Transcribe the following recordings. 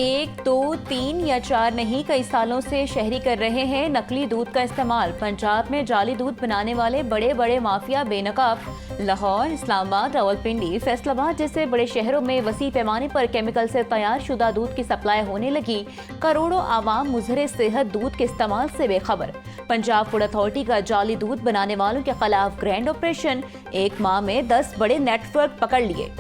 1, 2, 3 या 4 नहीं, कई सालों से शहरी कर रहे हैं नकली दूध का इस्तेमाल। पंजाब में जाली दूध बनाने वाले बड़े बड़े माफिया बेनकाब लाहौर, इस्लामाबाद, रावलपिंडी, फैसलाबाद जैसे बड़े शहरों में वसी पैमाने पर केमिकल से तैयार शुदा दूध की सप्लाई होने लगी। करोड़ों आवाम मुजहर सेहत दूध के इस्तेमाल से बेखबर। पंजाब फूड अथॉरिटी का जाली दूध बनाने वालों के खिलाफ ग्रैंड ऑपरेशन। 1 माह में 10 बड़े नेटवर्क पकड़ लिए।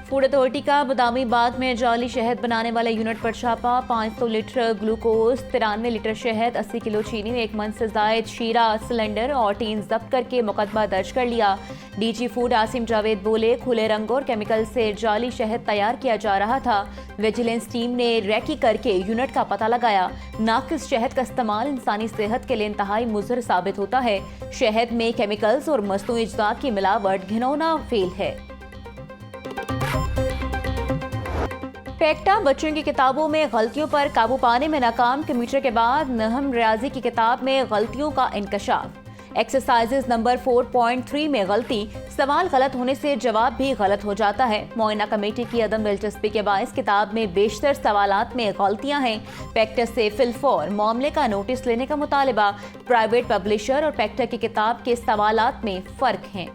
फूड अथॉरिटी का बदामी बाग में जाली शहद बनाने वाले यूनिट पर छापा। 500 लीटर ग्लूकोज, 93 लीटर शहद, 80 किलो चीनी, 1 मन से जायद शीरा, सिलेंडर और टीन जब्त करके मुकदमा दर्ज कर लिया। डीजी फूड आसिम जावेद बोले, खुले रंगों और केमिकल से जाली शहद तैयार किया जा रहा था। विजिलेंस टीम ने रैकी करके यूनिट का पता लगाया। नाकिस शहद का इस्तेमाल इंसानी सेहत के लिए इंतहाई मुज़र साबित होता है। शहद में केमिकल्स और मसनूई अज्जा की मिलावट घिनौना फेल है। पैक्टा बच्चों की किताबों में गलतियों पर काबू पाने में नाकाम। कंप्यूटर के बाद नहम रियाजी की किताब में गलतियों का इंकशाफ। एक्सरसाइजेज नंबर 4.3 में गलती, सवाल गलत होने से जवाब भी गलत हो जाता है। मुआयना कमेटी की अदम दिलचस्पी के बायस किताब में बेशतर सवालात में गलतियां हैं। पैक्टा से फिलफौर मामले का नोटिस लेने का मुतालबा। प्राइवेट पब्लिशर और पैक्टा की किताब के सवालात में फर्क है।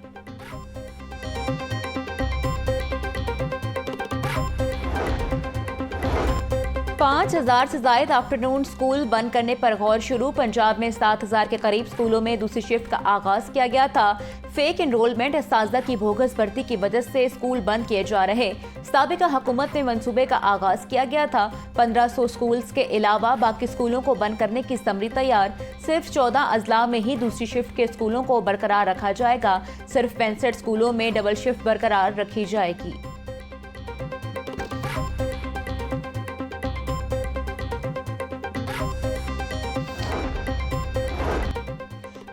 5000 से ज्यादा आफ्टरनून स्कूल बंद करने पर गौर शुरू। पंजाब में 7000 के करीब स्कूलों में दूसरी शिफ्ट का आगाज किया गया था। फेक एनरोलमेंट, असातिज़ा की बोगस भर्ती की वजह से स्कूल बंद किए जा रहे। साबिका हुकूमत में मंसूबे का आगाज किया गया था। 1500 स्कूल्स के अलावा बाकी स्कूलों को बंद करने की समरी तैयार। सिर्फ 14 अजला में ही दूसरी शिफ्ट के स्कूलों को बरकरार रखा जाएगा। सिर्फ 65 स्कूलों में डबल शिफ्ट बरकरार रखी जाएगी।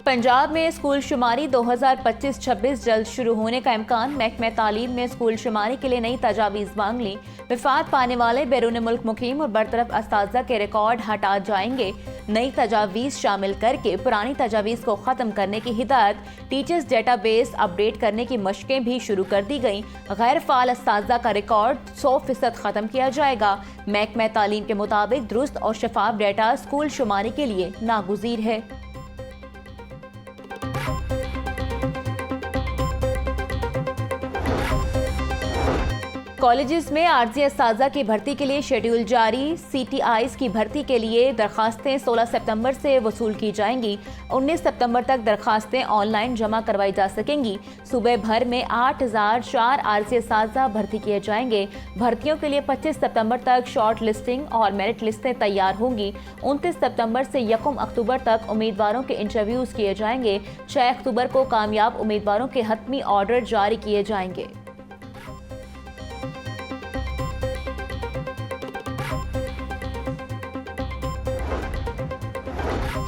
पंजाब में स्कूल शुमारी 2025-26 जल्द शुरू होने का इम्कान। महकमा तालीम ने स्कूल शुमारी के लिए नई तजावीज़ मांग ली। विफात पाने वाले बैरून मुल्क मुकीम और बरतरफ असातिज़ा के रिकॉर्ड हटा जाएंगे। नई तजावीज़ शामिल करके पुरानी तजावीज़ को ख़त्म करने की हिदायत। टीचर्स डेटाबेस अपडेट करने की मशकें भी शुरू कर दी गईं। गैर फ़ाल असातिज़ा का रिकॉर्ड 100% ख़त्म किया जाएगा। महकमा तालीम के मुताबिक दुरुस्त और शफाफ डेटा स्कूल शुमारी के लिए नागुज़ीर है। कॉलेजेस में आर्जी असातिज़ा की भर्ती के लिए शेड्यूल जारी। CTIs की भर्ती के लिए दरखास्तें 16 सितंबर से वसूल की जाएंगी। 19 सितंबर तक दरखास्तें ऑनलाइन जमा करवाई जा सकेंगी। सूबे भर में 8004 आर्जी असातिज़ा भर्ती किए जाएंगे। भर्तियों के लिए 25 सितंबर तक शॉर्ट लिस्टिंग और मेरिट लिस्टें तैयार होंगी। 29 सितंबर से 1 अक्टूबर तक उम्मीदवारों के इंटरव्यूज किए जाएंगे। 6 अक्टूबर को कामयाब उम्मीदवारों के हतमी ऑर्डर जारी किए जाएंगे।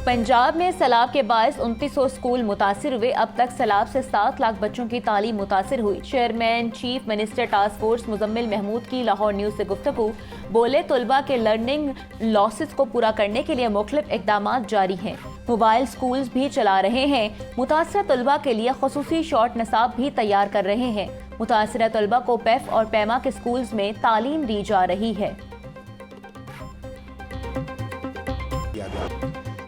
पंजाब में सैलाब के बायस 2900 स्कूल मुतासिर हुए। अब तक सैलाब से 7 लाख बच्चों की तालीम मुतासिर हुई। Chairman chief minister task force Muzammil Mahmood की लाहौर न्यूज़ से गुफ्तगू। बोले, तलबा के लर्निंग लॉसेस को पूरा करने के लिए मुख्तलिफ इक़दामात जारी हैं। मोबाइल स्कूल्स भी चला रहे हैं। मुतासरा तलबा के लिए खसूसी शॉर्ट निसाब भी तैयार कर रहे हैं। मुतासरा तलबा को पैफ और पैमा के स्कूल्स में तालीम दी जा रही है।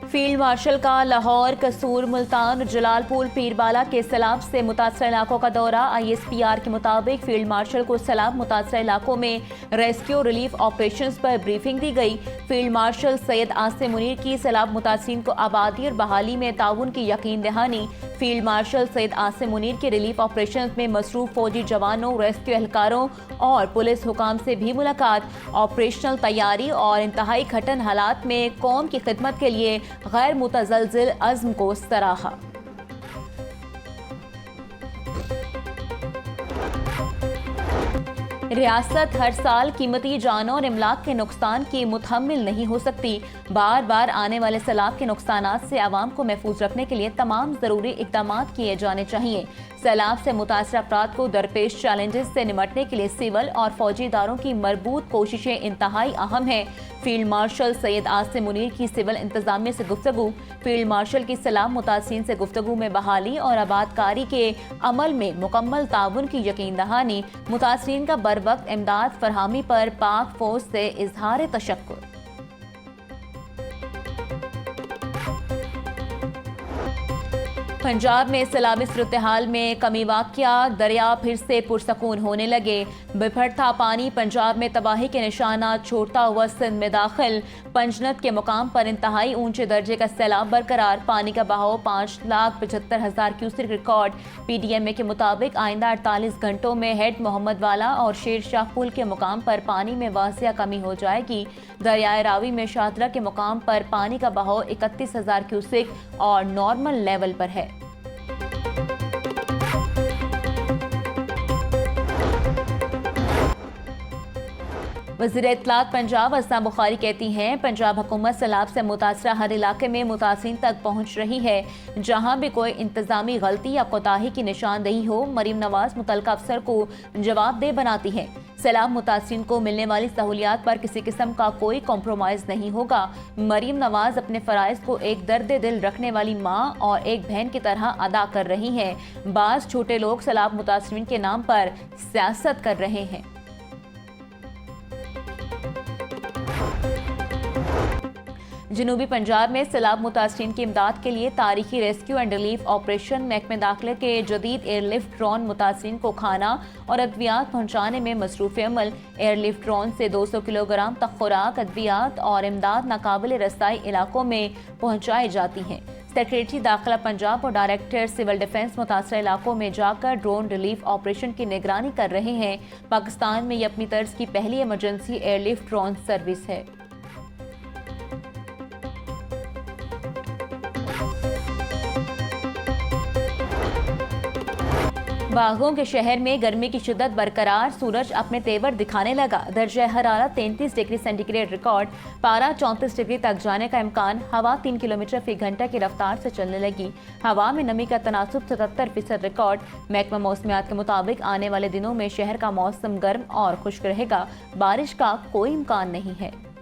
फील्ड मार्शल का लाहौर, कसूर, मुल्तान और जलालपुर पीरबाला के सैलाब से मुतासर इलाकों का दौरा। ISPR के मुताबिक फील्ड मार्शल को सैलाब मुतासर इलाकों में रेस्क्यू रिलीफ ऑपरेशंस पर ब्रीफिंग दी गई। फील्ड मार्शल सैयद आसिम मुनीर की सैलाब मुतासरीन को आबादी और बहाली में ताउन की यकीन दहानी। फील्ड मार्शल सैयद आसिम मुनीर के रिलीफ ऑपरेशन में मसरूफ फौजी जवानों, रेस्क्यू एहलकारों और पुलिस हुकाम से भी मुलाकात। ऑपरेशनल तैयारी और इंतहाई कठिन हालात में कौम की खिदमत के लिए गैर मुतज़लज़िल अज़्म को सराहा। रियासत हर साल कीमती जानों और इमलाक के नुकसान की मुतहम्मिल नहीं हो सकती। बार बार आने वाले सैलाब के नुकसानात से आवाम को महफूज रखने के लिए तमाम ज़रूरी इक़दामात किए जाने चाहिए। सैलाब से मुतासर अफराद को दरपेश चैलेंजेस से निपटने के लिए सिविल और फौजी इदारों की मरबूत कोशिशें इंतहाई अहम हैं। फील्ड मार्शल सैयद आसिम मुनीर की सिविल इंतजामिया से गुफ्तगू। फील्ड मार्शल की सलाह मुतासिरीन से गुफ्तगू में बहाली और आबादकारी के अमल में मुकम्मल ताउन की यकीन दहानी। मुतासिरीन का बर वक्त इमदाद फरहामी पर पाक फौज से इजहार तशक्कुर। पंजाब में सैलाबी सूरत-ए-हाल में कमी वाक़या, दरिया फिर से पुरसकून होने लगे। बिफरता पानी पंजाब में तबाही के निशानात छोड़ता हुआ सिंध में दाखिल। पंजनत के मुकाम पर इंतहाई ऊंचे दर्जे का सैलाब बरकरार। पानी का बहाव 5,75,000 क्यूसेक रिकॉर्ड। PDMA के मुताबिक आइंदा 48 घंटों में हेड मोहम्मद वाला और शेर शाह पुल के मुकाम पर पानी में वासिया कमी हो जाएगी। दरियाए रावी में शादरा के मुकाम पर पानी का बहाव 31,000 क्यूसेक और नॉर्मल लेवल पर है। वज़ीर इत्तलात पंजाब असना बुखारी कहती हैं, पंजाब हुकूमत सैलाब से मुतासरा हर इलाके में मुतासिरीन तक पहुँच रही है। जहाँ भी कोई इंतजामी गलती या कोताही की निशानदेही हो, मरीम नवाज मुतल्लिका अफसर को जवाबदेह बनाती है। सैलाब मुतासिरीन को मिलने वाली सहूलियात पर किसी किस्म का कोई कॉम्प्रोमाइज़ नहीं होगा। मरीम नवाज अपने फ़राइज़ को एक दर्द दिल रखने वाली माँ और एक बहन की तरह अदा कर रही हैं। बाज़ छोटे लोग सैलाब मुतासिरीन के नाम पर सियासत कर रहे हैं। जनूबी पंजाब में सैलाब मुतासरीन की इमदाद के लिए तारीखी रेस्क्यू एंड रिलीफ ऑपरेशन। महकमे दाखिला के जदीद एयरलिफ्ट ड्रोन मुतासरीन को खाना और अद्वियात पहुँचाने में मसरूफ़ अमल। एयरलिफ्ट ड्रोन से 200 किलोग्राम तक खुराक, अद्वियात और इमदाद नाकाबिल रसाई इलाकों में पहुँचाई जाती हैं। सेक्रेटरी दाखिला पंजाब और डायरेक्टर सिविल डिफेंस मुतासर इलाकों में जाकर ड्रोन रिलीफ ऑपरेशन की निगरानी कर रहे हैं। पाकिस्तान में ये अपनी तर्ज की पहली इमरजेंसी एयरलिफ्ट ड्रोन सर्विस है। बागों के शहर में गर्मी की शिद्दत बरकरार, सूरज अपने तेवर दिखाने लगा। दर्जा हरारत 33 डिग्री सेंटीग्रेड रिकॉर्ड, पारा 34 डिग्री तक जाने का इम्कान। हवा 3 किलोमीटर फी घंटा की रफ्तार से चलने लगी। हवा में नमी का तनासुब 77% रिकॉर्ड। महकमा मौसमियात के मुताबिक आने वाले दिनों में शहर का मौसम गर्म और खुश्क रहेगा। बारिश का कोई इम्कान नहीं है।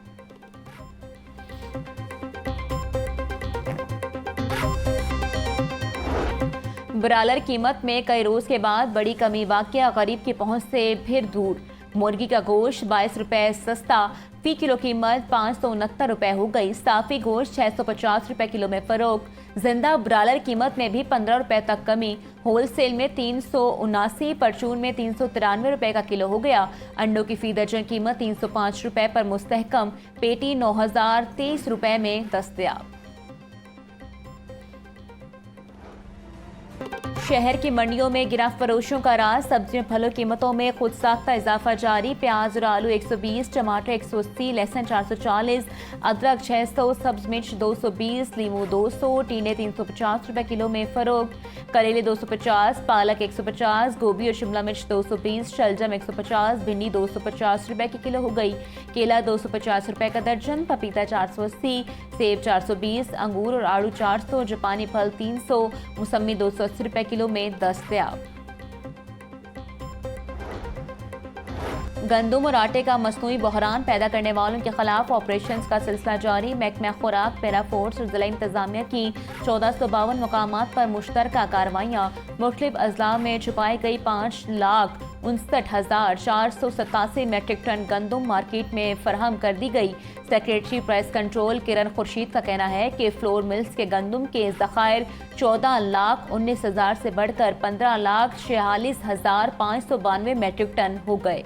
ब्रालर कीमत में कई रोज के बाद बड़ी कमी, वाकया गरीब की पहुंच से फिर दूर। मुर्गी का गोश्त 22 रुपए सस्ता, फी किलो कीमत 569 रुपए हो गई। साफी गोश्त 650 रुपए किलो में फरोख्त। जिंदा ब्रालर कीमत में भी 15 रुपए तक कमी। होलसेल में 379, परचून में 393 रुपए का किलो हो गया। अंडों की फी दर्जन कीमत 305 रुपए पर मुस्तहकम। पेटी 9030 रुपए में दस्तयाब। शहर की मंडियों में गिरफ्त फरोशों का राज। सब्जियों फलों कीमतों में खुद साख्ता इजाफा जारी। प्याज और आलू 120, टमाटर 180, लहसुन 440, अदरक 600, सब्ज मिर्च 220, लीमू 200, टीने 350 रुपए किलो में फरोख्त। करेले 250, पालक 150, गोभी और शिमला मिर्च 220, शलजम 150, भिंडी 250 रुपए की किलो हो गई। केला 250 रुपए का दर्जन, पपीता 480, सेब 420, अंगूर और आड़ू 400, जापानी फल 300, मौसमी 280 रुपए किलो में दस्तयाब। गंदम और आटे का मसनूई बहरान पैदा करने वालों के खिलाफ ऑपरेशंस का सिलसिला जारी। महकमा खुराक, पैरा फोर्स और जिला इंतजामिया की 1452 मुकामात पर मुश्तरका कार्रवाइयाँ। मुख्तलिफ अजला में छुपाई गई 5,59,487 मेट्रिक टन गंदम मार्केट में फराहम कर दी गई। सेक्रेटरी प्रेस कंट्रोल किरण खुर्शीद का कहना है कि फ्लोर मिल्स के गंदम के ज़खायर 14,19,000 से बढ़कर 15,46,592 मेट्रिक टन हो गए।